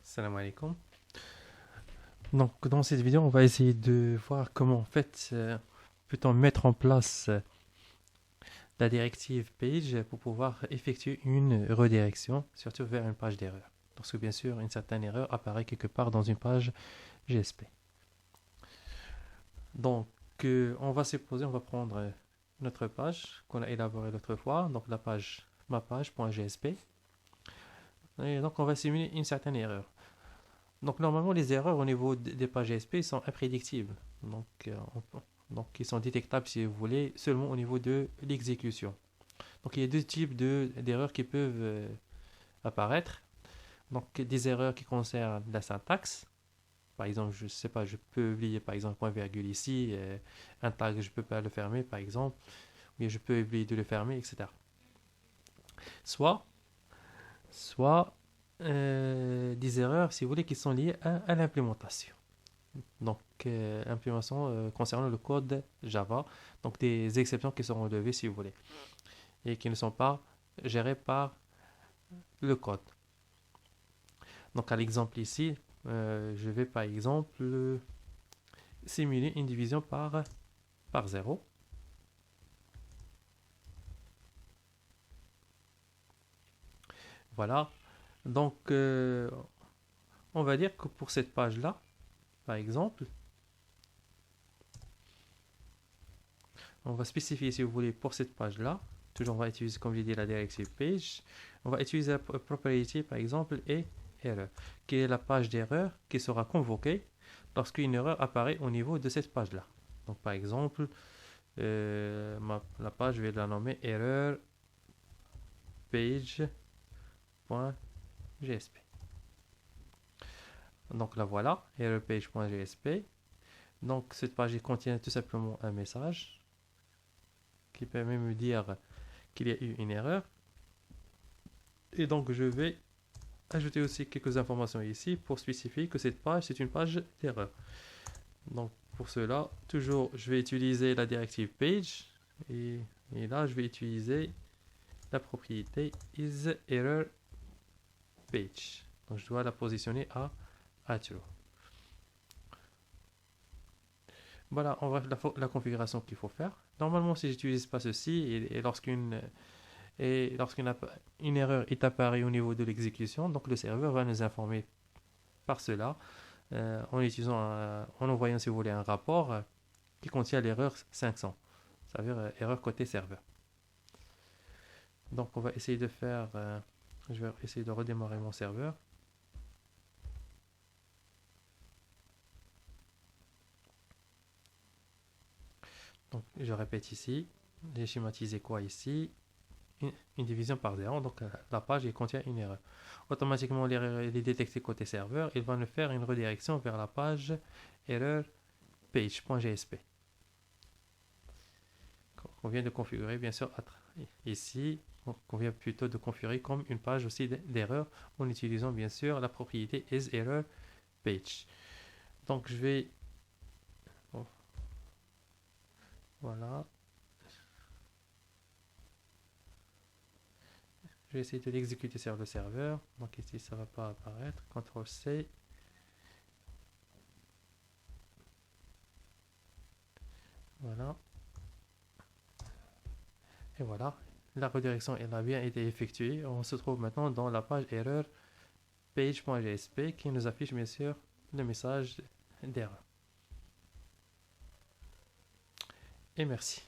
Salam alaikum. Donc, dans cette vidéo, on va essayer de voir comment en fait peut-on mettre en place la directive page pour pouvoir effectuer une redirection, surtout vers une page d'erreur. Parce que bien sûr, une certaine erreur apparaît quelque part dans une page GSP. Donc, on va supposer, on va prendre notre page qu'on a élaborée l'autre fois, donc la page ma page.gsp. Et donc, on va simuler une certaine erreur. Donc normalement, les erreurs au niveau des pages GSP sont imprédictibles. Donc ils sont détectables, si vous voulez, seulement au niveau de l'exécution. Donc il y a deux types d'erreurs qui peuvent apparaître. Donc des erreurs qui concernent la syntaxe. Par exemple, je sais pas, je peux oublier par exemple point virgule ici, un tag, je peux pas le fermer par exemple, mais je peux oublier de le fermer, etc. Soit, soit des erreurs, si vous voulez, qui sont liées à l'implémentation. Donc, implémentation concernant le code Java. Donc, des exceptions qui seront relevées, si vous voulez, et qui ne sont pas gérées par le code. Donc, à l'exemple ici, je vais par exemple simuler une division par 0. Voilà. Donc, on va dire que pour cette page-là, par exemple, on va spécifier, si vous voulez, pour cette page-là, toujours on va utiliser, comme je l'ai dit, la directive page. On va utiliser la propriété, par exemple, et erreur, qui est la page d'erreur qui sera convoquée lorsqu'une erreur apparaît au niveau de cette page-là. Donc, par exemple, la page, je vais la nommer erreur page.gsp. Donc, la voilà, error page.gsp. Donc, cette page contient tout simplement un message qui permet de me dire qu'il y a eu une erreur. Et donc, je vais ajouter aussi quelques informations ici pour spécifier que cette page, c'est une page d'erreur. Donc, pour cela, toujours, je vais utiliser la directive page et là, je vais utiliser la propriété isErrorPage. Donc, je dois la positionner à true. Voilà, on va la configuration qu'il faut faire. Normalement, si j'utilise pas ceci et lorsqu'une une erreur est apparue au niveau de l'exécution, donc le serveur va nous informer par cela en envoyant, si vous voulez, un rapport qui contient l'erreur 500, ça veut dire erreur côté serveur. Donc on va essayer de faire, je vais essayer de redémarrer mon serveur. Donc je répète ici, j'ai schématisé quoi ici, une division par 0, donc la page elle contient une erreur. Automatiquement l'erreur est détectée côté serveur, il va nous faire une redirection vers la page erreur page.gsp qu'on vient de configurer bien sûr ici, qu'on vient plutôt de configurer comme une page aussi d'erreur en utilisant bien sûr la propriété isErrorPage. Donc je vais, bon, voilà, je vais essayer de l'exécuter sur le serveur. Donc ici ça va pas apparaître, CTRL C. Voilà. Et voilà, la redirection elle a bien été effectuée. On se trouve maintenant dans la page erreur page.gsp qui nous affiche bien sûr le message d'erreur. Et merci.